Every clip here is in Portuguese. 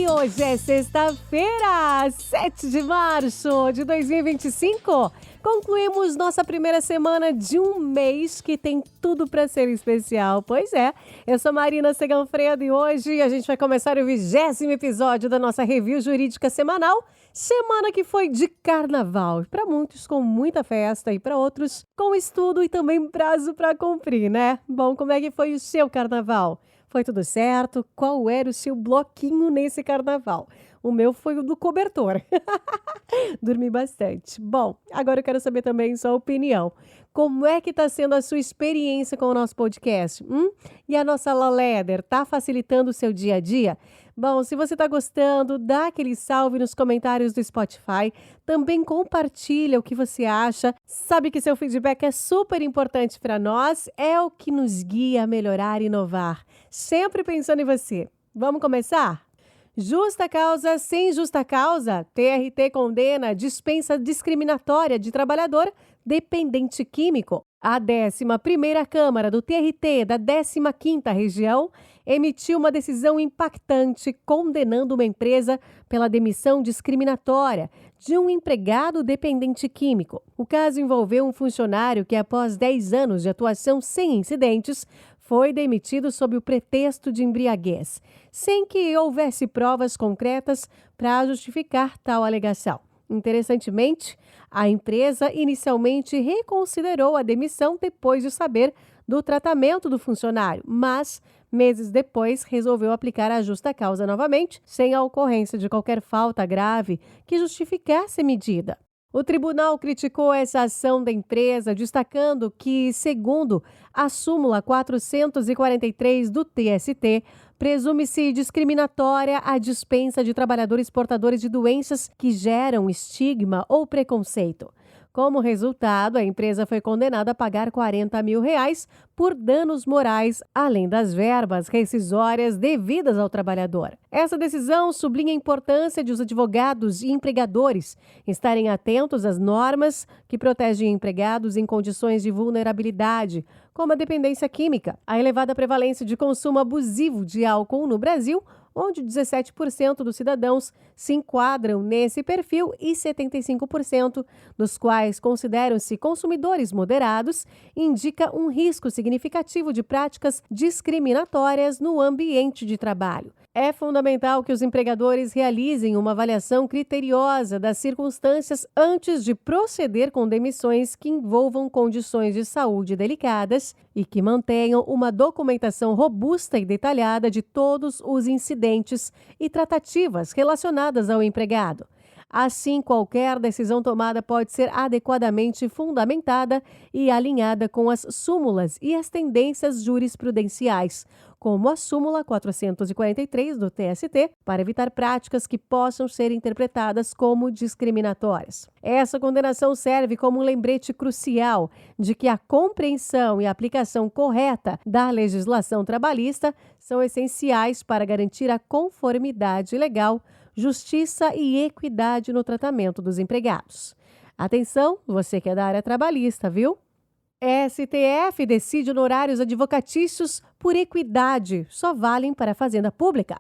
E hoje é sexta-feira, 7 de março de 2025. Concluímos nossa primeira semana de um mês que tem tudo para ser especial. Pois é, eu sou Marina Seganfredo e hoje a gente vai começar o 20º episódio da nossa review jurídica semanal. Semana que foi de carnaval, para muitos com muita festa e para outros com estudo e também prazo para cumprir, né? Bom, como é que foi o seu carnaval? Foi tudo certo? Qual era o seu bloquinho nesse carnaval? O meu foi o do cobertor. Dormi bastante. Bom, agora eu quero saber também sua opinião. Como é que está sendo a sua experiência com o nosso podcast? E a nossa Laleder está facilitando o seu dia a dia? Bom, se você está gostando, dá aquele salve nos comentários do Spotify. Também compartilha o que você acha. Sabe que seu feedback é super importante para nós. É o que nos guia a melhorar e inovar. Sempre pensando em você. Vamos começar? Justa causa sem justa causa. TRT condena dispensa discriminatória de trabalhador dependente químico. A 11ª Câmara do TRT da 15ª Região emitiu uma decisão impactante condenando uma empresa pela demissão discriminatória de um empregado dependente químico. O caso envolveu um funcionário que, após 10 anos de atuação sem incidentes, foi demitido sob o pretexto de embriaguez, sem que houvesse provas concretas para justificar tal alegação. Interessantemente, a empresa inicialmente reconsiderou a demissão depois de saber do tratamento do funcionário, mas meses depois resolveu aplicar a justa causa novamente, sem a ocorrência de qualquer falta grave que justificasse a medida. O tribunal criticou essa ação da empresa, destacando que, segundo a súmula 443 do TST, presume-se discriminatória a dispensa de trabalhadores portadores de doenças que geram estigma ou preconceito. Como resultado, a empresa foi condenada a pagar R$40 mil por danos morais, além das verbas rescisórias devidas ao trabalhador. Essa decisão sublinha a importância de os advogados e empregadores estarem atentos às normas que protegem empregados em condições de vulnerabilidade, como a dependência química, a elevada prevalência de consumo abusivo de álcool no Brasil, onde 17% dos cidadãos se enquadram nesse perfil e 75% dos quais consideram-se consumidores moderados, indica um risco significativo de práticas discriminatórias no ambiente de trabalho. É fundamental que os empregadores realizem uma avaliação criteriosa das circunstâncias antes de proceder com demissões que envolvam condições de saúde delicadas e que mantenham uma documentação robusta e detalhada de todos os incidentes e tratativas relacionadas ao empregado. Assim, qualquer decisão tomada pode ser adequadamente fundamentada e alinhada com as súmulas e as tendências jurisprudenciais, como a súmula 443 do TST, para evitar práticas que possam ser interpretadas como discriminatórias. Essa condenação serve como um lembrete crucial de que a compreensão e a aplicação correta da legislação trabalhista são essenciais para garantir a conformidade legal, justiça e equidade no tratamento dos empregados. Atenção, você que é da área trabalhista, viu? STF decide honorários advocatícios por equidade, só valem para a Fazenda Pública.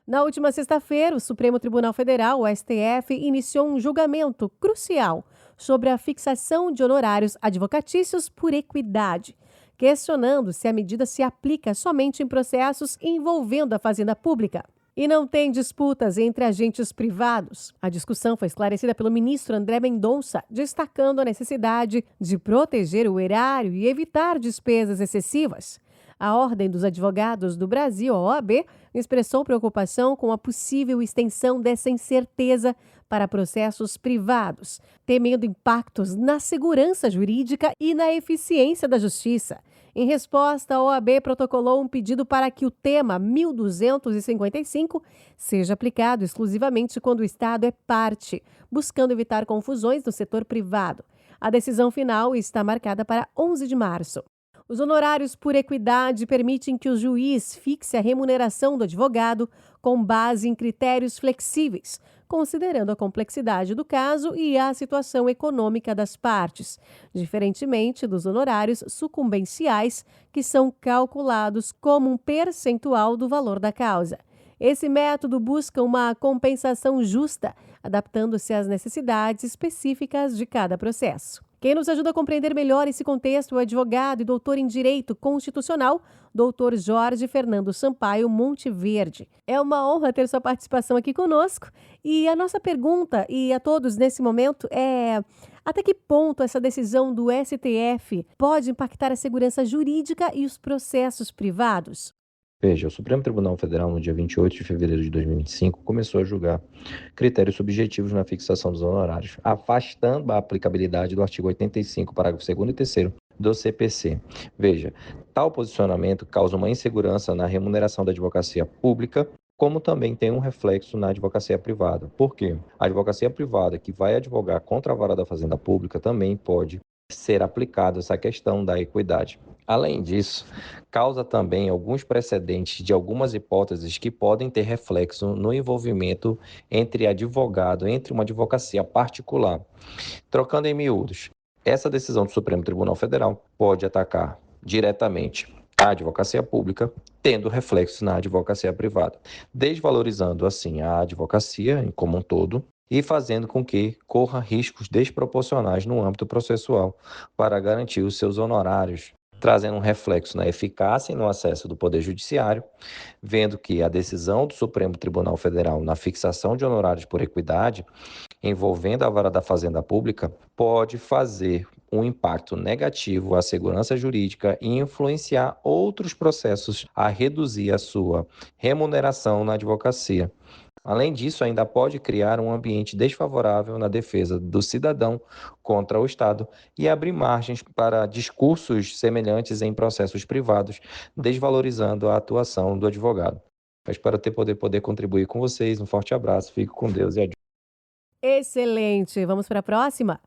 Na última sexta-feira, o Supremo Tribunal Federal, o STF, iniciou um julgamento crucial sobre a fixação de honorários advocatícios por equidade, questionando se a medida se aplica somente em processos envolvendo a Fazenda Pública e não tem disputas entre agentes privados. A discussão foi esclarecida pelo ministro André Mendonça, destacando a necessidade de proteger o erário e evitar despesas excessivas. A Ordem dos Advogados do Brasil, a OAB, expressou preocupação com a possível extensão dessa incerteza para processos privados, temendo impactos na segurança jurídica e na eficiência da justiça. Em resposta, a OAB protocolou um pedido para que o tema 1255 seja aplicado exclusivamente quando o Estado é parte, buscando evitar confusões no setor privado. A decisão final está marcada para 11 de março. Os honorários por equidade permitem que o juiz fixe a remuneração do advogado com base em critérios flexíveis, considerando a complexidade do caso e a situação econômica das partes, diferentemente dos honorários sucumbenciais, que são calculados como um percentual do valor da causa. Esse método busca uma compensação justa, adaptando-se às necessidades específicas de cada processo. Quem nos ajuda a compreender melhor esse contexto é o advogado e doutor em Direito Constitucional, doutor Jorge Fernando Sampaio Monteverde. É uma honra ter sua participação aqui conosco. E a nossa pergunta, e a todos nesse momento, é: até que ponto essa decisão do STF pode impactar a segurança jurídica e os processos privados? Veja, o Supremo Tribunal Federal, no dia 28 de fevereiro de 2025, começou a julgar critérios subjetivos na fixação dos honorários, afastando a aplicabilidade do artigo 85, parágrafo 2º e 3º do CPC. Veja, tal posicionamento causa uma insegurança na remuneração da advocacia pública, como também tem um reflexo na advocacia privada. Por quê? A advocacia privada que vai advogar contra a vara da Fazenda Pública também pode ser aplicada essa questão da equidade. Além disso, causa também alguns precedentes de algumas hipóteses que podem ter reflexo no envolvimento entre advogado, entre uma advocacia particular. Trocando em miúdos, essa decisão do Supremo Tribunal Federal pode atacar diretamente a advocacia pública, tendo reflexos na advocacia privada, desvalorizando assim a advocacia como um todo e fazendo com que corra riscos desproporcionais no âmbito processual para garantir os seus honorários, trazendo um reflexo na eficácia e no acesso do Poder Judiciário, vendo que a decisão do Supremo Tribunal Federal na fixação de honorários por equidade, envolvendo a vara da Fazenda Pública, pode fazer um impacto negativo à segurança jurídica e influenciar outros processos a reduzir a sua remuneração na advocacia. Além disso, ainda pode criar um ambiente desfavorável na defesa do cidadão contra o Estado e abrir margens para discursos semelhantes em processos privados, desvalorizando a atuação do advogado. Eu espero poder contribuir com vocês. Um forte abraço, fico com Deus e adiante. Excelente! Vamos para a próxima?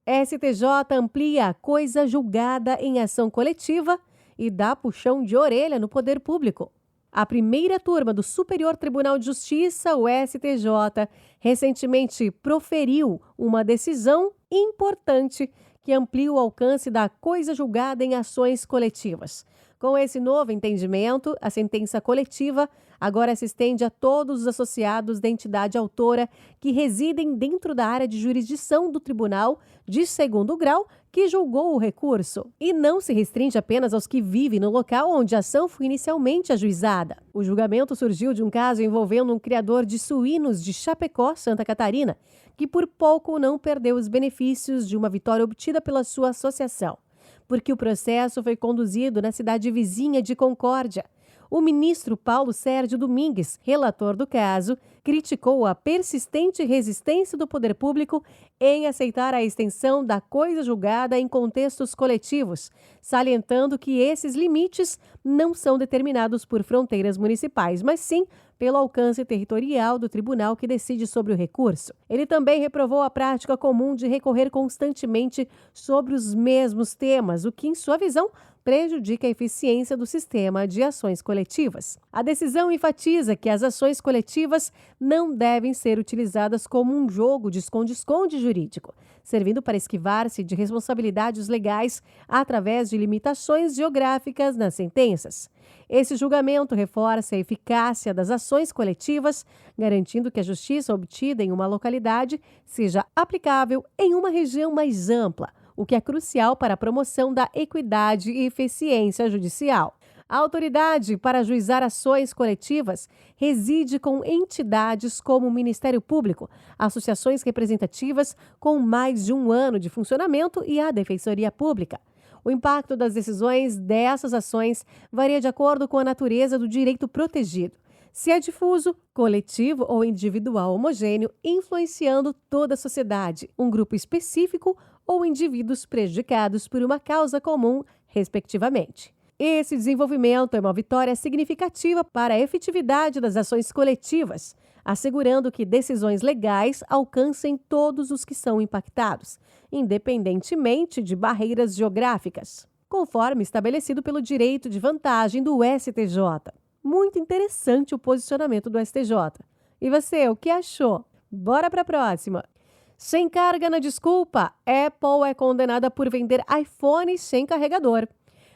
STJ amplia a coisa julgada em ação coletiva e dá puxão de orelha no poder público. A primeira turma do Superior Tribunal de Justiça, o STJ, recentemente proferiu uma decisão importante que amplia o alcance da coisa julgada em ações coletivas. Com esse novo entendimento, a sentença coletiva agora se estende a todos os associados da entidade autora que residem dentro da área de jurisdição do tribunal de segundo grau que julgou o recurso, e não se restringe apenas aos que vivem no local onde a ação foi inicialmente ajuizada. O julgamento surgiu de um caso envolvendo um criador de suínos de Chapecó, Santa Catarina, que por pouco não perdeu os benefícios de uma vitória obtida pela sua associação, porque o processo foi conduzido na cidade vizinha de Concórdia. O ministro Paulo Sérgio Domingues, relator do caso, criticou a persistente resistência do poder público em aceitar a extensão da coisa julgada em contextos coletivos, salientando que esses limites não são determinados por fronteiras municipais, mas sim pelo alcance territorial do tribunal que decide sobre o recurso. Ele também reprovou a prática comum de recorrer constantemente sobre os mesmos temas, o que, em sua visão, prejudica a eficiência do sistema de ações coletivas. A decisão enfatiza que as ações coletivas não devem ser utilizadas como um jogo de esconde-esconde jurídico, servindo para esquivar-se de responsabilidades legais através de limitações geográficas nas sentenças. Esse julgamento reforça a eficácia das ações coletivas, garantindo que a justiça obtida em uma localidade seja aplicável em uma região mais ampla, o que é crucial para a promoção da equidade e eficiência judicial. A autoridade para ajuizar ações coletivas reside com entidades como o Ministério Público, associações representativas com mais de um ano de funcionamento e a Defensoria Pública. O impacto das decisões dessas ações varia de acordo com a natureza do direito protegido, se é difuso, coletivo ou individual homogêneo, influenciando toda a sociedade, um grupo específico ou indivíduos prejudicados por uma causa comum, respectivamente. Esse desenvolvimento é uma vitória significativa para a efetividade das ações coletivas, assegurando que decisões legais alcancem todos os que são impactados, independentemente de barreiras geográficas, conforme estabelecido pelo direito de vantagem do STJ. Muito interessante o posicionamento do STJ. E você, o que achou? Bora para a próxima! Sem carga na desculpa, Apple é condenada por vender iPhone sem carregador.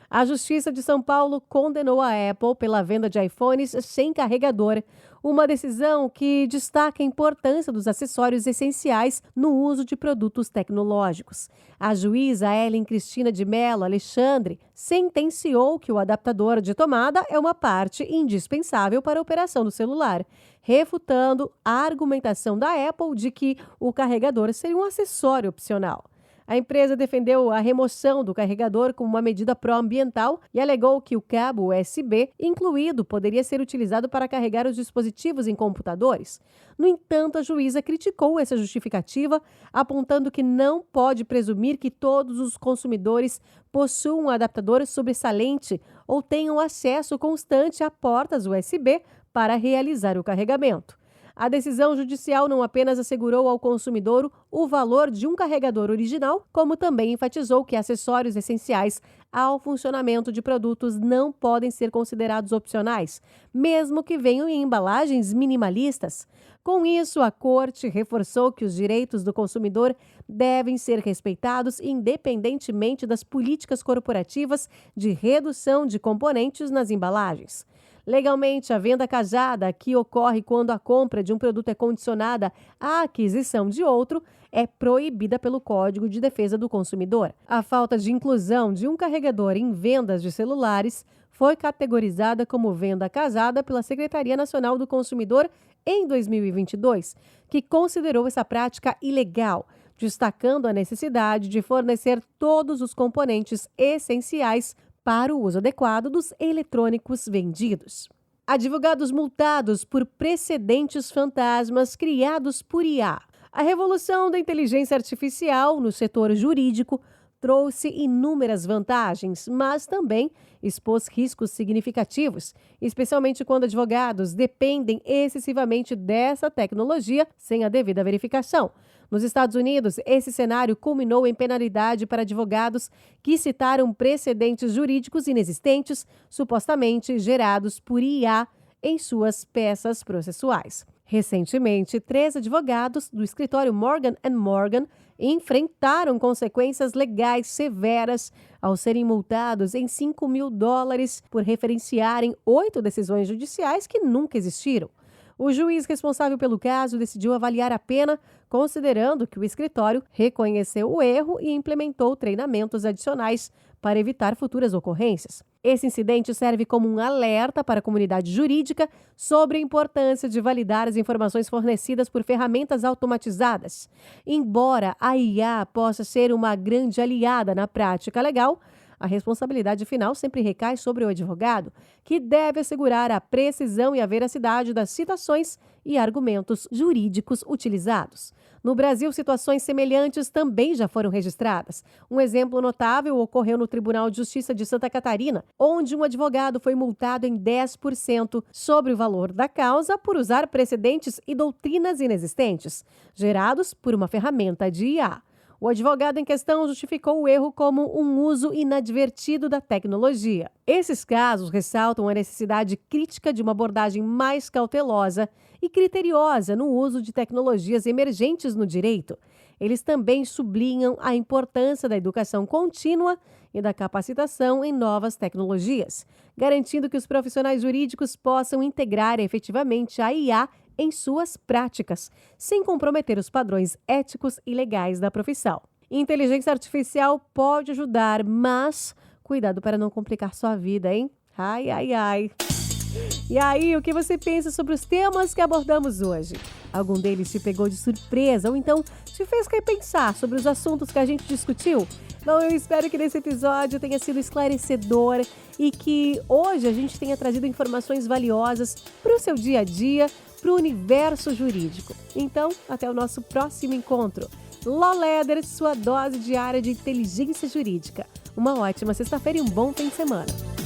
A Justiça de São Paulo condenou a Apple pela venda de iPhones sem carregador, uma decisão que destaca a importância dos acessórios essenciais no uso de produtos tecnológicos. A juíza Ellen Cristina de Mello Alexandre sentenciou que o adaptador de tomada é uma parte indispensável para a operação do celular, refutando a argumentação da Apple de que o carregador seria um acessório opcional. A empresa defendeu a remoção do carregador como uma medida pró-ambiental e alegou que o cabo USB incluído poderia ser utilizado para carregar os dispositivos em computadores. No entanto, a juíza criticou essa justificativa, apontando que não pode presumir que todos os consumidores possuam um adaptador sobressalente ou tenham acesso constante a portas USB para realizar o carregamento. A decisão judicial não apenas assegurou ao consumidor o valor de um carregador original, como também enfatizou que acessórios essenciais ao funcionamento de produtos não podem ser considerados opcionais, mesmo que venham em embalagens minimalistas. Com isso, a Corte reforçou que os direitos do consumidor devem ser respeitados independentemente das políticas corporativas de redução de componentes nas embalagens. Legalmente, a venda casada, que ocorre quando a compra de um produto é condicionada à aquisição de outro, é proibida pelo Código de Defesa do Consumidor. A falta de inclusão de um carregador em vendas de celulares foi categorizada como venda casada pela Secretaria Nacional do Consumidor em 2022, que considerou essa prática ilegal, destacando a necessidade de fornecer todos os componentes essenciais para o uso adequado dos eletrônicos vendidos. Advogados multados por precedentes fantasmas criados por IA. A revolução da inteligência artificial no setor jurídico trouxe inúmeras vantagens, mas também expôs riscos significativos, especialmente quando advogados dependem excessivamente dessa tecnologia sem a devida verificação. Nos Estados Unidos, esse cenário culminou em penalidade para advogados que citaram precedentes jurídicos inexistentes, supostamente gerados por IA em suas peças processuais. Recentemente, 3 advogados do escritório Morgan & Morgan enfrentaram consequências legais severas ao serem multados em $5 mil por referenciarem 8 decisões judiciais que nunca existiram. O juiz responsável pelo caso decidiu avaliar a pena, considerando que o escritório reconheceu o erro e implementou treinamentos adicionais para evitar futuras ocorrências. Esse incidente serve como um alerta para a comunidade jurídica sobre a importância de validar as informações fornecidas por ferramentas automatizadas. Embora a IA possa ser uma grande aliada na prática legal, a responsabilidade final sempre recai sobre o advogado, que deve assegurar a precisão e a veracidade das citações e argumentos jurídicos utilizados. No Brasil, situações semelhantes também já foram registradas. Um exemplo notável ocorreu no Tribunal de Justiça de Santa Catarina, onde um advogado foi multado em 10% sobre o valor da causa por usar precedentes e doutrinas inexistentes, gerados por uma ferramenta de IA. O advogado em questão justificou o erro como um uso inadvertido da tecnologia. Esses casos ressaltam a necessidade crítica de uma abordagem mais cautelosa e criteriosa no uso de tecnologias emergentes no direito. Eles também sublinham a importância da educação contínua e da capacitação em novas tecnologias, garantindo que os profissionais jurídicos possam integrar efetivamente a IA em suas práticas, sem comprometer os padrões éticos e legais da profissão. Inteligência artificial pode ajudar, mas cuidado para não complicar sua vida, hein? Ai, ai, ai. E aí, o que você pensa sobre os temas que abordamos hoje? Algum deles te pegou de surpresa ou então te fez repensar sobre os assuntos que a gente discutiu? Bom, eu espero que nesse episódio tenha sido esclarecedor e que hoje a gente tenha trazido informações valiosas para o seu dia a dia, para o universo jurídico. Então, até o nosso próximo encontro. Law Letter, sua dose diária de inteligência jurídica. Uma ótima sexta-feira e um bom fim de semana.